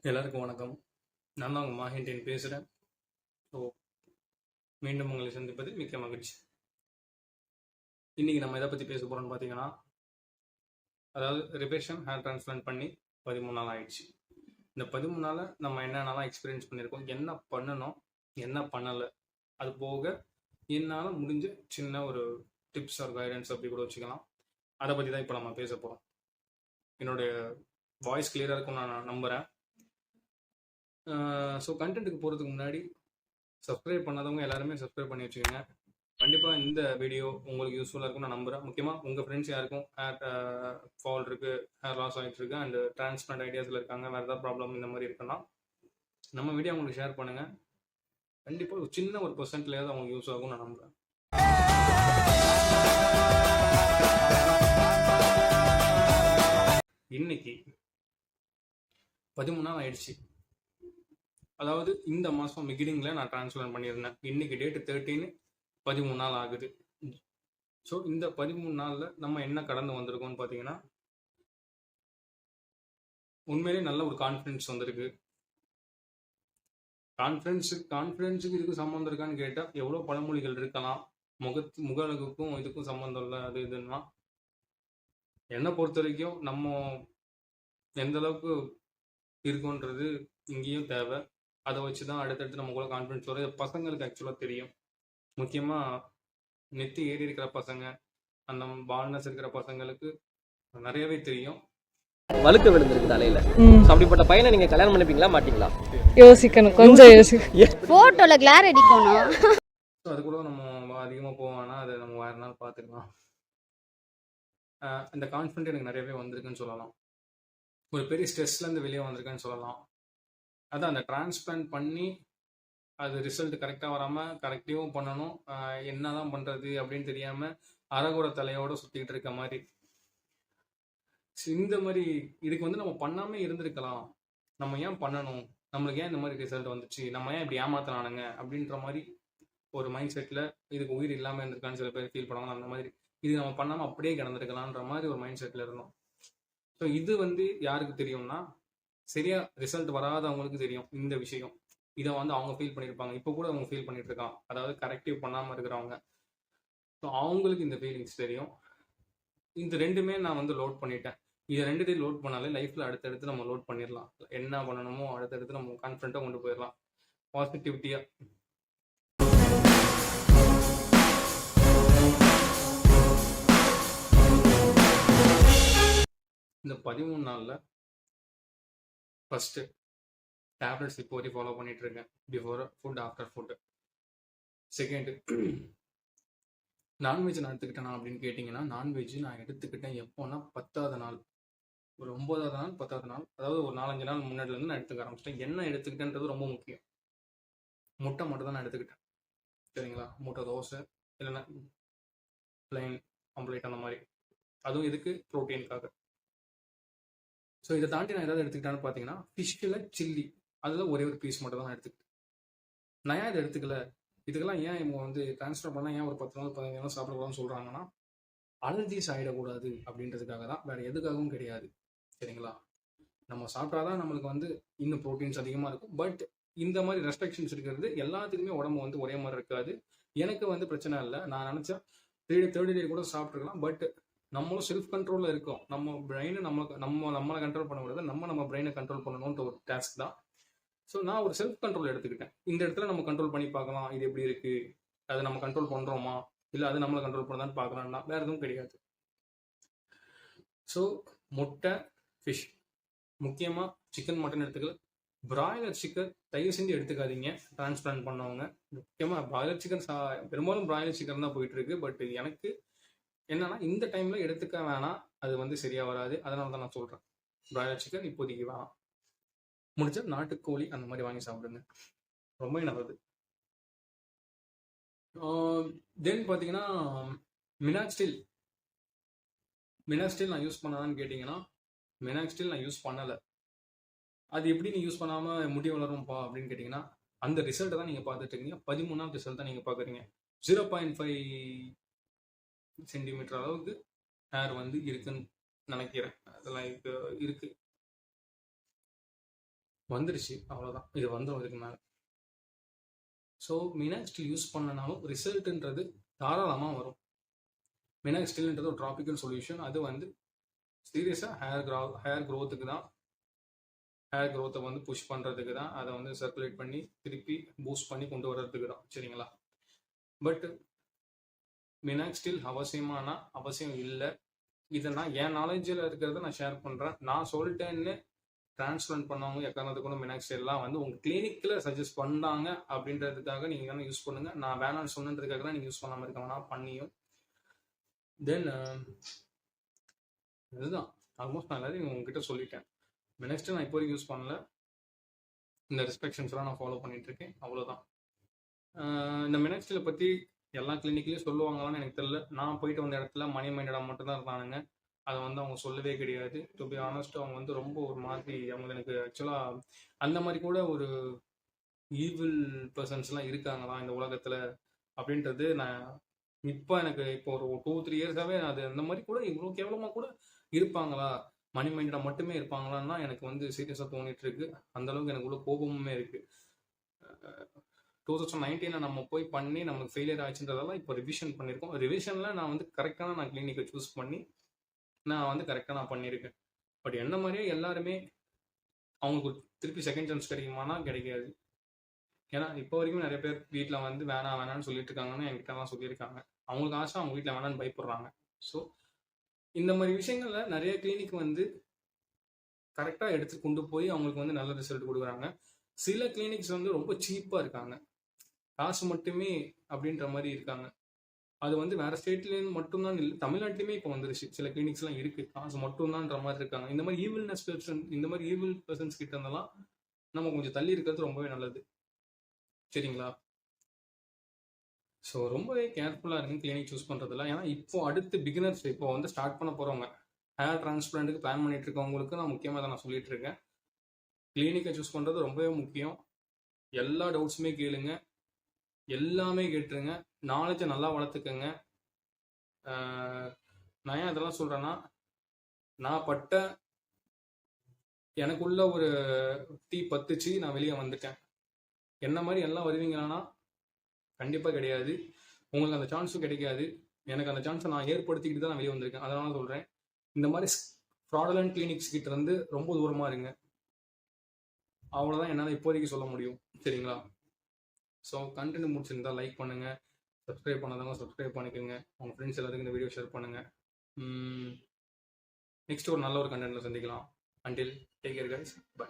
எல்லாருக்கும் வணக்கம். நான் தான் உங்கள் மாஹின்டேன் பேசுகிறேன். ஸோ மீண்டும் உங்களை சந்திப்பது மிக்க மகிழ்ச்சி. இன்றைக்கி நம்ம எதை பற்றி பேச போகிறோம்னு பார்த்தீங்கன்னா, அதாவது ரிபேஷன் ஹேர் டிரான்ஸ்பிளான்ட் பண்ணி 13 நாள் ஆயிடுச்சு. இந்த 13 நாளில் நம்ம என்னென்னலாம் எக்ஸ்பீரியன்ஸ் பண்ணியிருக்கோம், என்ன பண்ணணும், என்ன பண்ணலை, அது போக என்னால் முடிஞ்ச சின்ன ஒரு டிப்ஸ் ஆர் கைடன்ஸ் அப்படி கூட வச்சுக்கலாம். அதை பற்றி தான் இப்போ நம்ம பேச போகிறோம். என்னுடைய வாய்ஸ் கிளியராக இருக்கும்னு நான் நம்புகிறேன். ஸோ கண்டென்ட்டுக்கு போகிறதுக்கு முன்னாடி சப்ஸ்கிரைப் பண்ணாதவங்க எல்லாருமே சப்ஸ்கிரைப் பண்ணி வச்சுக்கோங்க. கண்டிப்பாக இந்த வீடியோ உங்களுக்கு யூஸ்ஃபுல்லாக இருக்கும்னு நான் நம்புகிறேன். முக்கியமாக உங்கள் ஃப்ரெண்ட்ஸ் யாருக்கும் ஹேர் ஃபால் இருக்குது, ஹேர் லாஸ் ஆகிட்டு இருக்கு அண்ட் டிரான்ஸ்பிளான்ட் ஐடியாஸில் இருக்காங்க, வேறு ஏதாவது ப்ராப்ளம் இந்த மாதிரி இருக்குன்னா நம்ம வீடியோ அவங்களுக்கு ஷேர் பண்ணுங்கள். கண்டிப்பாக ஒரு சின்ன ஒரு %லையாவது அவங்களுக்கு யூஸ் ஆகும் நான் நம்புகிறேன். இன்னைக்கு 13 நாள் ஆயிடுச்சு. அதாவது இந்த மாதம் பிகினிங்கில் நான் டிரான்ஸ்பிளான்ட் பண்ணியிருந்தேன். இன்னைக்கு டேட்டு 13, 13 நாள் ஆகுது. ஸோ இந்த 13 நாளில் நம்ம என்ன கடந்து வந்திருக்கோம்னு பார்த்தீங்கன்னா, உண்மையிலே நல்ல ஒரு கான்ஃபிடென்ஸ் வந்திருக்கு. கான்ஃபிடென்ஸுக்கு இதுக்கு சம்மந்தம் இருக்கான்னு கேட்டால் எவ்வளோ பழமொழிகள் இருக்கலாம். முக அழகுக்கும் இதுக்கும் சம்மந்தம் இல்லை அது இதுன்னா, என்னை பொறுத்த வரைக்கும் நம்ம எந்த அளவுக்கு இருக்குன்றது இங்கேயும் தேவை. அதை வச்சு தான் அடுத்தடுத்து நமக்குள்ள கான்ஃபிடன்ஸ் வரும். பசங்களுக்கு ஆக்சுவலாக தெரியும். முக்கியமாக நெத்தி ஏறி இருக்கிற பசங்க, அந்த பால்னஸ் இருக்கிற பசங்களுக்கு நிறையவே தெரியும். வழுக்க விழுந்திருக்கு தலையில. அப்படிப்பட்ட பையனை நீங்க கல்யாணம் பண்ணிப்பீங்களா மாட்டீங்களா? யோசிக்கணும், கொஞ்சம் யோசிக்கணும். போட்டோல கிளார் அடிக்கணும். அது கூட நம்ம அதிகமாக போவானா, அதை நம்ம வேறு நாள் பார்த்துக்கலாம். இந்த கான்ஃபிடென்ட் எனக்கு நிறையவே வந்திருக்குன்னு சொல்லலாம். ஒரு பெரிய ஸ்ட்ரெஸ்லேருந்து வெளியே வந்திருக்கேன்னு சொல்லலாம். அதான் அந்த டிரான்ஸ்பிளான்ட் பண்ணி அது ரிசல்ட் கரெக்டாக வராமல் கரெக்டிவும் பண்ணணும், என்ன தான் பண்ணுறது அப்படின்னு தெரியாமல் அறகுற தலையோடு சுற்றிக்கிட்டு இருக்க மாதிரி. இந்த மாதிரி இதுக்கு வந்து நம்ம பண்ணாமல் இருந்திருக்கலாம். நம்ம ஏன் பண்ணணும், நம்மளுக்கு ஏன் இந்த மாதிரி ரிசல்ட் வந்துச்சு, நம்ம ஏன் இப்படி ஏமாத்தினானுங்க அப்படின்ற மாதிரி ஒரு மைண்ட் செட்டில் இதுக்கு உயிர் இல்லாமல் இருந்திருக்கான்னு சில பேர் ஃபீல் பண்ணுவாங்க. அந்த மாதிரி இது நம்ம பண்ணாமல் அப்படியே கிடந்திருக்கலான்ற மாதிரி ஒரு மைண்ட் செட்டில் இருந்தோம். ஸோ இது வந்து யாருக்கு தெரியும்னா, சரியா ரிசல்ட் வராதவங்களுக்கு தெரியும் இந்த விஷயம். இதை வந்து அவங்க ஃபீல் பண்ணியிருப்பாங்க. இப்போ கூட அவங்க ஃபீல் பண்ணிட்டு இருக்காங்க, அதாவது கரெக்டிவ் பண்ணாமல் இருக்கிறவங்க. ஸோ அவங்களுக்கு இந்த ஃபீலிங்ஸ் தெரியும். இந்த ரெண்டுமே நான் வந்து லோட் பண்ணிட்டேன். இதை ரெண்டுத்தையும் லோட் பண்ணாலே லைஃப்பில் அடுத்தடுத்து நம்ம லோட் பண்ணிடலாம். என்ன பண்ணணுமோ அடுத்தடுத்து நம்ம கான்ஃபிடென்ட்டாக கொண்டு போயிடலாம், பாசிட்டிவிட்டியாக. இந்த 13 நாளில் ஃபஸ்ட்டு டேப்லெட்ஸ் இப்போ வரைக்கும் ஃபாலோ பண்ணிட்டு இருக்கேன். Before food, after food. Second, non veg நான் எடுத்துக்கிட்டேனா அப்படின்னு கேட்டிங்கன்னா, நான்வெஜ் நான் எடுத்துக்கிட்டேன் எப்போனா 10வது நாள், ஒரு 9வது நாள் 10வது நாள், அதாவது ஒரு 4-5 நாள் முன்னாடிலேருந்து நான் எடுத்துக்க ஆரம்பிச்சிட்டேன். என்ன எடுத்துக்கிட்டேன்றது ரொம்ப முக்கியம். முட்டை மட்டும் தான் நான் எடுத்துக்கிட்டேன், சரிங்களா? முட்டை தோசை இல்லைன்னா பிளைன் ஆம்ப்லேட் அந்த மாதிரி. அதுவும் இதுக்கு ப்ரோட்டீனுக்காக. ஸோ இதை தாண்டி நான் ஏதாவது எடுத்துக்கிட்டான்னு பார்த்தீங்கன்னா, ஃபிஷ்ஷில் சில்லி, அதில் ஒரே ஒரு பீஸ் மட்டும் தான் நான் எடுத்துக்கிட்டேன். நான் ஏன் இதை எடுத்துக்கல, இதுக்கெல்லாம் ஏன் இவங்க வந்து ட்ரான்ஸ்ஃபர் பண்ணால் ஏன் ஒரு 10 நாள் 15 நாள் சாப்பிடக்கூடாதுன்னு சொல்கிறாங்கன்னா, அலர்ஜிஸ் ஆகிடக்கூடாது அப்படின்றதுக்காக தான், வேறு எதுக்காகவும் கிடையாது, சரிங்களா? நம்ம சாப்பிட்டாதான் நம்மளுக்கு வந்து இன்னும் ப்ரோட்டீன்ஸ் அதிகமாக இருக்கும். பட் இந்த மாதிரி ரெஸ்ட்ரிக்ஷன்ஸ் இருக்கிறது எல்லாத்துக்குமே உடம்பு வந்து ஒரே மாதிரி இருக்காது. எனக்கு வந்து பிரச்சனை இல்லை. நான் நினச்சா தேர்ட் டே கூட சாப்பிட்ருக்கலாம். பட் நம்மளும் செல்ஃப் கண்ட்ரோலில் இருக்கோம். நம்ம பிரெயினை நம்மளை கண்ட்ரோல் பண்ண முடியாது, நம்ம பிரெயினை கண்ட்ரோல் பண்ணணுன்ற ஒரு டாஸ்க் தான். ஸோ நான் ஒரு செல்ஃப் கண்ட்ரோல் எடுத்துக்கிட்டேன். இந்த இடத்துல நம்ம கண்ட்ரோல் பண்ணி பார்க்கலாம், இது எப்படி இருக்குது, அதை நம்ம கண்ட்ரோல் பண்ணுறோமா இல்லை அது நம்மளை கண்ட்ரோல் பண்ணதான்னு பார்க்கலாம்னா வேறு எதுவும் கிடையாது. ஸோ முட்டை, ஃபிஷ், முக்கியமாக சிக்கன், மட்டன் எடுத்துக்கல. பிராய்லர் சிக்கன் தயவு செஞ்சு எடுத்துக்காதீங்க டிரான்ஸ்பிளான்ட் பண்ணவங்க. முக்கியமாக பிராய்லர் சிக்கன் பெரும்பாலும் பிராய்லர் சிக்கன் தான் போயிட்டு இருக்கு. பட் எனக்கு என்னன்னா, இந்த டைமில் எடுத்துக்க வேணாம், அது வந்து சரியாக வராது. அதனால தான் நான் சொல்கிறேன், பிராய்லர் சிக்கன் இப்போதைக்கு வேணாம். முடிஞ்சா நாட்டுக்கோழி அந்த மாதிரி வாங்கி சாப்பிடுங்க, ரொம்ப நல்லது. தென் பார்த்தீங்கன்னா, மினாக்ஸ்டில் நான் யூஸ் பண்ணதான்னு கேட்டிங்கன்னா, மினாக்ஸ்டில் நான் யூஸ் பண்ணலை. அது எப்படி நீ யூஸ் பண்ணாமல் முடி வளரும்பா அப்படின்னு கேட்டிங்கன்னா, அந்த ரிசல்ட்டை தான் நீங்கள் பார்த்துட்டு இருக்கீங்க. 13ஆவது ரிசல்ட் தான் நீங்கள் பார்க்குறீங்க. 0.5 சென்டிமீட்டர் அளவுக்கு ஹேர் வந்து இருக்குன்னு நினைக்கிறேன். அதெல்லாம் இருக்கு. வந்துருச்சு, அவ்வளோதான். இது வந்துடும் இதுக்கு மேலே. ஸோ மினாக்ஸ்டில் யூஸ் பண்ணனாலும் ரிசல்ட்டுன்றது தாராளமாக வரும். மினாக்ஸ்டில்ன்றது ஒரு ட்ராபிக்கல் சொல்யூஷன். அது வந்து சீரியஸாக ஹேர் க்ரோத்துக்கு தான், ஹேர் க்ரோத்தை வந்து புஷ் பண்ணுறதுக்கு தான், அதை வந்து சர்க்குலேட் பண்ணி திருப்பி பூஸ்ட் பண்ணி கொண்டு வர்றதுக்கு தான், சரிங்களா? பட் மினாக்ஸ்டில் அவசியம் இல்லை. இதை நான் என் நாலேஜில் இருக்கிறத நான் ஷேர் பண்ணுறேன். நான் சொல்லிட்டேன்னு டிரான்ஸ்பிளான்ட் பண்ணவங்க எக்காரணத்துக்கு கூட மினாக்ஸ்டில்லாம் வந்து உங்கள் கிளினிக்கில் சஜஸ்ட் பண்ணாங்க அப்படின்றதுக்காக நீங்கள் வேணால் யூஸ் பண்ணுங்கள். நான் வேணான்னு சொன்னதுக்காக தான் நீங்கள் யூஸ் பண்ணாமல் இருக்க வேணாம், பண்ணியும். தென் இதுதான் ஆல்மோஸ்ட் நான் எல்லாத்தையும் உங்ககிட்ட சொல்லிட்டேன். மினாக்ஸ்டில் நான் இப்போ வரைக்கும் யூஸ் பண்ணல. இந்த ரெஸ்ட்ரிக்ஷன்ஸ்லாம் நான் ஃபாலோ பண்ணிட்டு இருக்கேன், அவ்வளோதான். இந்த மினாக்ஸ்டிலை பற்றி எல்லா கிளினிக்லேயும் சொல்லுவாங்களான்னு எனக்கு தெரியல. நான் போயிட்டு வந்த இடத்துல மணி மைண்டடாக மட்டும்தான் இருந்தானுங்க. அதை வந்து அவங்க சொல்லவே கிடையாது. டு பி ஆனஸ்ட், அவங்க வந்து ரொம்ப ஒரு மாதிரி, அவங்க எனக்கு ஆக்சுவலாக அந்த மாதிரி கூட ஒரு ஈவில் பர்சன்ஸ்லாம் இருக்காங்களா இந்த உலகத்தில் அப்படின்றது நான் இப்போ ஒரு 2-3 இயர்ஸாகவே அது அந்த மாதிரி கூட இவ்வளோ கேவலமாக கூட இருப்பாங்களா, மணி மைண்டடாக மட்டுமே இருப்பாங்களான்னா எனக்கு வந்து சீரியஸாக தோணிட்டு இருக்கு. அந்தளவுக்கு எனக்கு உள்ள கோபமுமே இருக்குது. 2019 நம்ம போய் பண்ணி நமக்கு ஃபெயிலியர் ஆச்சுன்றதெல்லாம் இப்போ ரிவிஷன் பண்ணியிருக்கோம். ரிவிஷனில் நான் வந்து கரெக்டான கிளினிக்கை சூஸ் பண்ணி நான் வந்து கரெக்டாக நான் பண்ணியிருக்கேன். பட் என்ன மாதிரியே எல்லாருமே அவங்களுக்கு திருப்பி செகண்ட் சான்ஸ் கிடைக்குமானா கிடைக்காது. ஏன்னா இப்போ வரைக்கும் நிறைய பேர் வீட்டில் வந்து வேணான்னு சொல்லிட்டு இருக்காங்கன்னு என்கிட்டலாம் சொல்லியிருக்காங்க. அவங்களுக்கு ஆசை, அவங்க வீட்டில் வேணான்னு பயப்படுறாங்க. ஸோ இந்த மாதிரி விஷயங்களில் நிறைய கிளினிக் வந்து கரெக்டாக எடுத்து கொண்டு போய் அவங்களுக்கு வந்து நல்ல ரிசல்ட் கொடுக்குறாங்க. சில கிளினிக்ஸ் வந்து ரொம்ப சீப்பாக இருக்காங்க, காசு மட்டுமே அப்படின்ற மாதிரி இருக்காங்க. அது வந்து வேற ஸ்டேட்லேருந்து மட்டும்தான் இல்லை, தமிழ்நாட்டிலுமே இப்போ வந்துருச்சு. சில கிளினிக்ஸ்லாம் இருக்குது, காசு மட்டும்தான்ற மாதிரி இருக்காங்க. இந்த மாதிரி ஈவில் பர்சன்ஸ் கிட்ட இருந்தெல்லாம் நம்ம கொஞ்சம் தள்ளி இருக்கிறது ரொம்பவே நல்லது, சரிங்களா? ஸோ ரொம்பவே கேர்ஃபுல்லாக இருங்க கிளினிக் சூஸ் பண்ணுறதுல. ஏன்னா இப்போ அடுத்து பிகினர்ஸ், இப்போ வந்து ஸ்டார்ட் பண்ண போகிறவங்க, ஹேர் டிரான்ஸ்பிளான்ட்டுக்கு பிளான் பண்ணிட்டு இருக்கவங்களுக்கு நான் முக்கியமாக தான் நான் சொல்லிட்டு இருக்கேன். கிளினிக்கை சூஸ் பண்ணுறது ரொம்பவே முக்கியம். எல்லா டவுட்ஸுமே கேளுங்க, எல்லாமே கேட்டுருங்க, நாலேஜை நல்லா வளர்த்துக்கங்க. நான் ஏன் அதெல்லாம் சொல்கிறேன்னா, நான் பட்ட எனக்குள்ள ஒரு தீ பத்துச்சு, நான் வெளியே வந்துட்டேன். என்ன மாதிரி எல்லாம் வருவீங்களான்னா கண்டிப்பாக கிடையாது. உங்களுக்கு அந்த சான்ஸும் கிடைக்காது. எனக்கு அந்த சான்ஸை நான் ஏற்படுத்திக்கிட்டு தான் நான் வெளியே வந்திருக்கேன். அதனால சொல்கிறேன், இந்த மாதிரி ஃப்ராடலண்ட் கிளினிக்ஸ் கிட்ட இருந்து ரொம்ப தூரமாக இருங்க. அவ்வளோதான் என்னால் இப்போதைக்கு சொல்ல முடியும், சரிங்களா? ஸோ கண்டென்ட் முடிச்சிருந்தா லைக் பண்ணுங்கள், சப்ஸ்கிரைப் பண்ணாதவங்க சப்ஸ்கிரைப் பண்ணிக்கோங்க, உங்கள் ஃப்ரெண்ட்ஸ் எல்லாத்துக்கும் இந்த வீடியோ ஷேர் பண்ணுங்கள். நெக்ஸ்ட் ஒரு நல்ல ஒரு கண்டென்ட்டில் சந்திக்கலாம். Until take care guys, by.